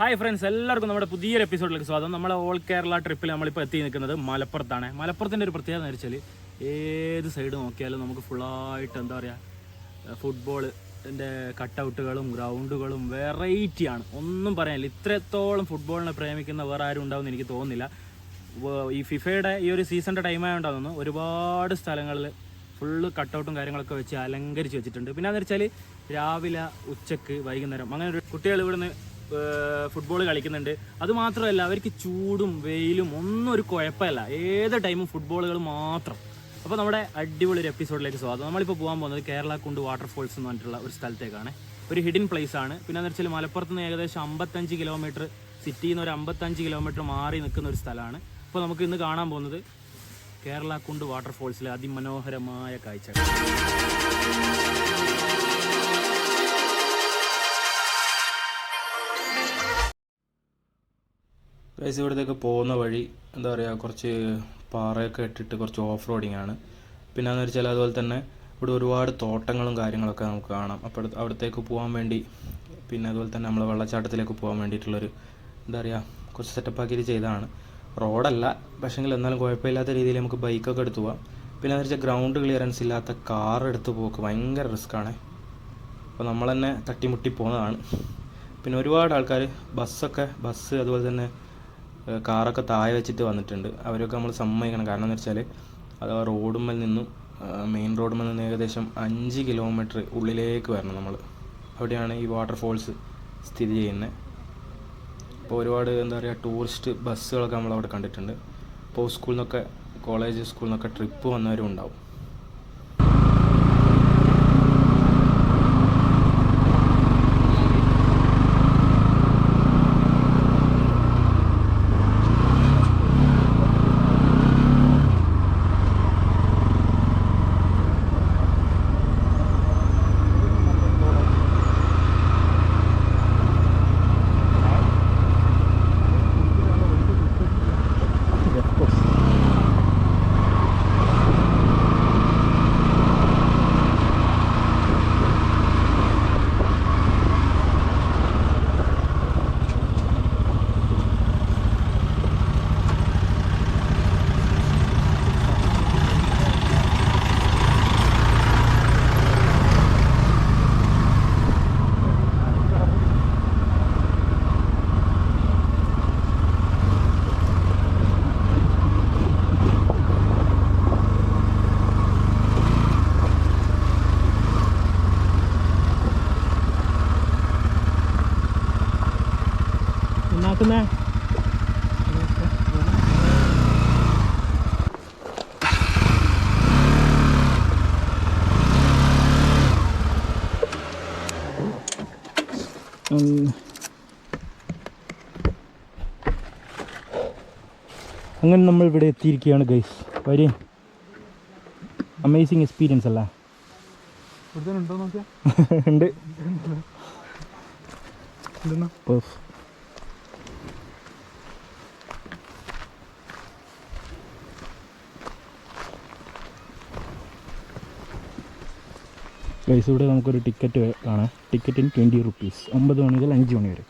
Hi friends, എല്ലാവർക്കും നമ്മുടെ പുതിയൊരു എപ്പിസോഡിലേക്ക് സ്വാഗതം. നമ്മളെ ഓൾ കേരള ട്രിപ്പിൽ നമ്മളിപ്പോൾ എത്തി നിൽക്കുന്നത് മലപ്പുറത്താണ്. മലപ്പുറത്തിൻ്റെ ഒരു പ്രത്യേകത എന്ന് വെച്ചാൽ ഏത് സൈഡ് നോക്കിയാലും നമുക്ക് ഫുള്ളായിട്ട് എന്താ പറയുക, ഫുട്ബോളിൻ്റെ കട്ടൗട്ടുകളും ഗ്രൗണ്ടുകളും വെറൈറ്റിയാണ്. ഒന്നും പറയാനില്ല. ഇത്രത്തോളം ഫുട്ബോളിനെ പ്രേമിക്കുന്ന വേറെ ആരും ഉണ്ടാവുമെന്ന് എനിക്ക് തോന്നുന്നില്ല. ഈ ഫിഫയുടെ ഈ ഒരു സീസണിൻ്റെ ടൈമായോണ്ടാകുന്നു ഒരുപാട് സ്ഥലങ്ങളിൽ ഫുള്ള് കട്ടൗട്ടും കാര്യങ്ങളൊക്കെ വെച്ച് അലങ്കരിച്ച് വെച്ചിട്ടുണ്ട്. പിന്നെ എന്ന് വെച്ചാൽ രാവിലെ, ഉച്ചക്ക്, വൈകുന്നേരം അങ്ങനെ ഒരു കുട്ടികൾ ഇവിടുന്ന് ഫുട്ബോൾ കളിക്കുന്നുണ്ട്. അതുമാത്രമല്ല, അവർക്ക് ചൂടും വെയിലും ഒന്നും ഒരു കുഴപ്പമില്ല. ഏത് ടൈമും ഫുട്ബോളുകൾ മാത്രം. അപ്പോൾ നമ്മുടെ അടിപൊളി ഒരു എപ്പിസോഡിലേക്ക് സ്വാഗതം. നമ്മളിപ്പോൾ പോകാൻ പോകുന്നത് കേരളക്കുണ്ട് വാട്ടർഫോൾസ് എന്ന് പറഞ്ഞിട്ടുള്ള ഒരു സ്ഥലത്തേക്കാണ്. ഒരു ഹിഡൻ പ്ലേസ് ആണ്. പിന്നെ എന്ന് വെച്ചാൽ മലപ്പുറത്ത് നിന്ന് ഏകദേശം 55 കിലോമീറ്റർ, സിറ്റിയിൽ നിന്ന് ഒരു 55 കിലോമീറ്റർ മാറി നിൽക്കുന്ന ഒരു സ്ഥലമാണ്. അപ്പോൾ നമുക്ക് ഇന്ന് കാണാൻ പോകുന്നത് കേരളക്കുണ്ട് വാട്ടർഫോൾസിലെ അതിമനോഹരമായ കാഴ്ചകൾ. ഗൈസ്, ഇവിടത്തേക്ക് പോകുന്ന വഴി എന്താ പറയുക, കുറച്ച് പാറയൊക്കെ ഇട്ടിട്ട് കുറച്ച് ഓഫ് റോഡിങ് ആണ്. പിന്നെ എന്ന് വെച്ചാൽ അതുപോലെ തന്നെ ഇവിടെ ഒരുപാട് തോട്ടങ്ങളും കാര്യങ്ങളൊക്കെ നമുക്ക് കാണാം. അപ്പോൾ അവിടത്തേക്ക് പോകാൻ വേണ്ടി, പിന്നെ അതുപോലെ തന്നെ നമ്മൾ വെള്ളച്ചാട്ടത്തിലേക്ക് പോകാൻ വേണ്ടിയിട്ടുള്ളൊരു എന്താ പറയുക, കുറച്ച് സെറ്റപ്പാക്കിയിട്ട് ചെയ്തതാണ്. റോഡല്ല, പക്ഷേങ്കിൽ എന്നാലും കുഴപ്പമില്ലാത്ത രീതിയിൽ നമുക്ക് ബൈക്കൊക്കെ എടുത്ത് പോകാം. പിന്നെ എന്ന് വെച്ചാൽ ഗ്രൗണ്ട് ക്ലിയറൻസ് ഇല്ലാത്ത കാർ എടുത്ത് പോക്ക് ഭയങ്കര റിസ്ക്കാണ്. അപ്പോൾ നമ്മൾ തന്നെ തട്ടിമുട്ടി പോകുന്നതാണ്. പിന്നെ ഒരുപാട് ആൾക്കാർ ബസ് അതുപോലെ തന്നെ കാറൊക്കെ താഴെ വെച്ചിട്ട് വന്നിട്ടുണ്ട്. അവരൊക്കെ നമ്മൾ സമ്മതിക്കണം. കാരണം എന്ന് വെച്ചാൽ അത് റോഡുമ്മൽ നിന്നും മെയിൻ റോഡുമ്മൽ നിന്ന് ഏകദേശം 5 കിലോമീറ്റർ ഉള്ളിലേക്ക് വരണം നമ്മൾ. അവിടെയാണ് ഈ വാട്ടർഫോൾസ് സ്ഥിതി ചെയ്യുന്നത്. അപ്പോൾ ഒരുപാട് എന്താ പറയുക, ടൂറിസ്റ്റ് ബസ്സുകളൊക്കെ നമ്മളവിടെ കണ്ടിട്ടുണ്ട്. ഇപ്പോൾ സ്കൂളിൽ നിന്നൊക്കെ, കോളേജ് സ്കൂളിൽ നിന്നൊക്കെ ട്രിപ്പ് വന്നവരും ഉണ്ടാവും. അങ്ങനെ നമ്മൾ ഇവിടെ എത്തിയിരിക്കുകയാണ് ഗൈസ്. വെരി അമേസിങ് എക്സ്പീരിയൻസ് അല്ലേ? ഉണ്ട്. ഗൈസ്, ഇവിടെ നമുക്കൊരു ടിക്കറ്റ് കാണാം. ടിക്കറ്റിന് 20 റുപ്പീസ്, 9 മണി മുതൽ 5 മണി വരെ.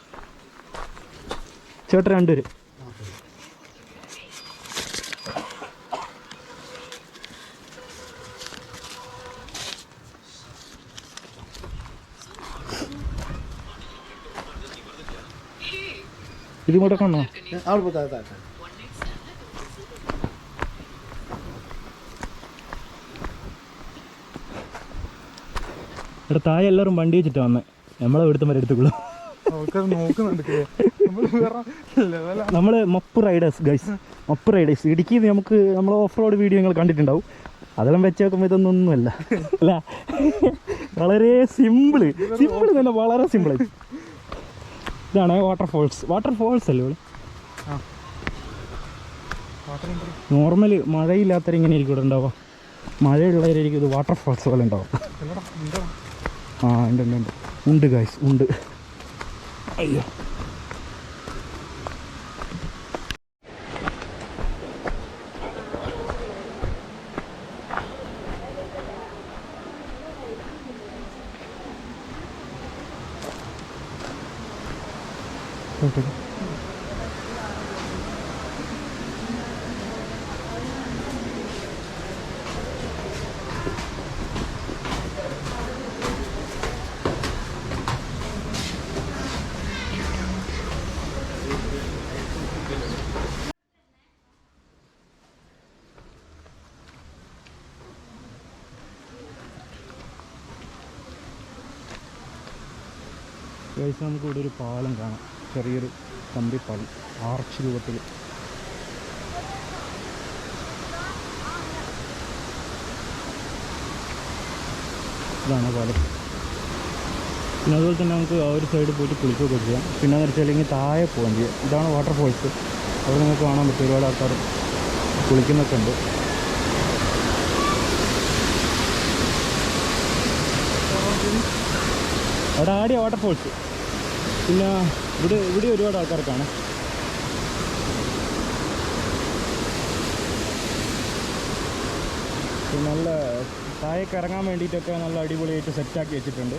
ചേട്ടൻ 2 പേര്. ഇത് ഇങ്ങോട്ട് കാണോ? ഇവിടെ താഴെ എല്ലാവരും വണ്ടി വെച്ചിട്ടാണ് വന്നത്. നമ്മളെ ഇവിടുത്തെ വരെ എടുത്തുള്ളൂ. നമ്മൾ മപ്പ് റൈഡേഴ്സ് ഗൈസ്, മപ്പ് റൈഡേഴ്സ്. ഇടുക്കിയിൽ നമുക്ക് നമ്മൾ ഓഫ് റോഡ് വീഡിയോ നിങ്ങൾ കണ്ടിട്ടുണ്ടാവും. അതെല്ലാം വെച്ച് നോക്കുമ്പോൾ ഇതൊന്നൊന്നുമല്ല അല്ല, വളരെ സിമ്പിള് തന്നെ, വളരെ സിമ്പിളായി. ഇതാണ് വാട്ടർഫോൾസ് അല്ലേ ഇവിടെ? നോർമൽ മഴയില്ലാത്തവരെ ഇങ്ങനെ ആയിരിക്കും ഇവിടെ ഉണ്ടാവുക. മഴയുള്ളവരായിരിക്കും ഇത് വാട്ടർഫോൾസ് പോലെ ഉണ്ടാവും. ആ ഉണ്ട് ഗൈസ്, ഉണ്ട്. അയ്യോ, നമുക്ക് ഇവിടെ ഒരു പാലം കാണാം, ചെറിയൊരു കമ്പിപ്പാലം ആർച്ച് രൂപത്തിൽ. ഇതാണ് പാലം. പിന്നെ അതുപോലെ തന്നെ നമുക്ക് ആ ഒരു സൈഡ് പോയിട്ട് കുളിക്കുകയൊക്കെ ചെയ്യാം. പിന്നെ എന്ന് വെച്ചാൽ ഇങ്ങനെ താഴെ പോകാൻ ചെയ്യാം. ഇതാണ് വാട്ടർഫോൾസ്. അവിടെ നിങ്ങൾക്ക് കാണാൻ പറ്റും ഒരുപാട് ആൾക്കാർ കുളിക്കുന്നൊക്കെ ഉണ്ട്. അവിടെ ആടിയ വാട്ടർഫോൾസ്. പിന്നെ ഇവിടെ ഒരുപാട് ആൾക്കാർക്കാണ്. നല്ല താഴേക്ക് ഇറങ്ങാൻ വേണ്ടിയിട്ടൊക്കെ നല്ല അടിപൊളിയായിട്ട് സെറ്റാക്കി വെച്ചിട്ടുണ്ട്.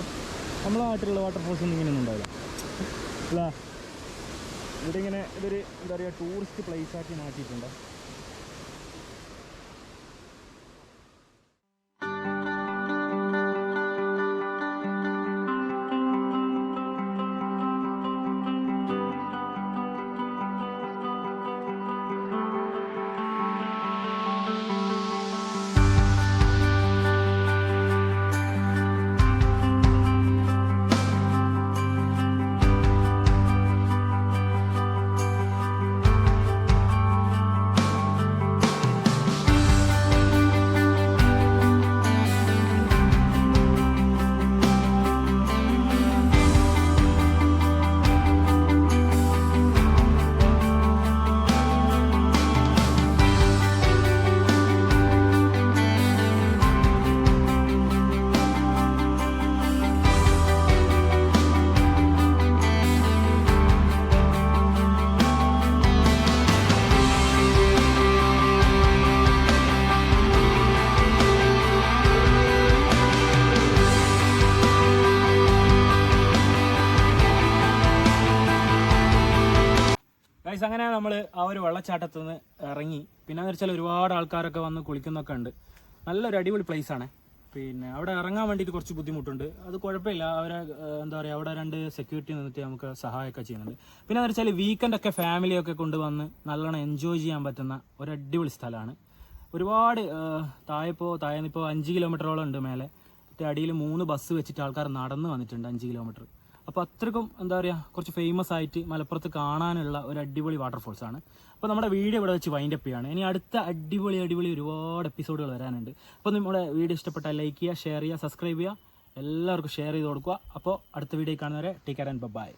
നമ്മളെ നാട്ടിലുള്ള വാട്ടർഫോൾസ് ഒന്നും ഇങ്ങനെയൊന്നും ഉണ്ടാവില്ല അല്ല. ഇവിടെ ഇങ്ങനെ ഇതൊരു എന്താ പറയുക ടൂറിസ്റ്റ് പ്ലേസാക്കി മാറ്റിയിട്ടുണ്ട്. അങ്ങനെ നമ്മൾ ആ ഒരു വെള്ളച്ചാട്ടത്തിൽ നിന്ന് ഇറങ്ങി. പിന്നെ വെച്ചാൽ ഒരുപാട് ആൾക്കാരൊക്കെ വന്ന് കുളിക്കുന്നൊക്കെ ഉണ്ട്. നല്ലൊരു അടിപൊളി പ്ലേസാണ്. പിന്നെ അവിടെ ഇറങ്ങാൻ വേണ്ടിയിട്ട് കുറച്ച് ബുദ്ധിമുട്ടുണ്ട്. അത് കുഴപ്പമില്ല, അവരെ എന്താ പറയുക അവിടെ 2 സെക്യൂരിറ്റി നിന്നിട്ട് നമുക്ക് സഹായമൊക്കെ ചെയ്യുന്നുണ്ട്. പിന്നെ എന്ന് വെച്ചാൽ വീക്കെൻഡൊക്കെ ഫാമിലിയൊക്കെ കൊണ്ടുവന്ന് നല്ലോണം എൻജോയ് ചെയ്യാൻ പറ്റുന്ന ഒരു അടിപൊളി സ്ഥലമാണ്. ഒരുപാട് താഴെന്നിപ്പോൾ 5 കിലോമീറ്ററോളം ഉണ്ട് മേലെ. അടിയിൽ 3 ബസ് വെച്ചിട്ട് ആൾക്കാർ നടന്ന് വന്നിട്ടുണ്ട് 5 കിലോമീറ്റർ. അപ്പോൾ അത്രയ്ക്കും എന്താ പറയുക കുറച്ച് ഫേമസ് ആയിട്ട് മലപ്പുറത്ത് കാണാനുള്ള ഒരു അടിപൊളി വാട്ടർഫോൾസ് ആണ്. അപ്പോൾ നമ്മുടെ വീഡിയോ ഇവിടെ വെച്ച് വൈൻഡപ്പ് ചെയ്യുകയാണ്. ഇനി അടുത്ത അടിപൊളി ഒരുപാട് എപ്പിസോഡുകൾ വരാനുണ്ട്. അപ്പോൾ നമ്മുടെ വീഡിയോ ഇഷ്ടപ്പെട്ടാൽ ലൈക്ക് ചെയ്യുക, ഷെയർ ചെയ്യുക, സബ്സ്ക്രൈബ് ചെയ്യുക, എല്ലാവർക്കും ഷെയർ ചെയ്ത് കൊടുക്കുക. അപ്പോൾ അടുത്ത വീഡിയോ കാണുന്നവരെ ടേക്ക് കെയർ ആൻഡ് ബൈ.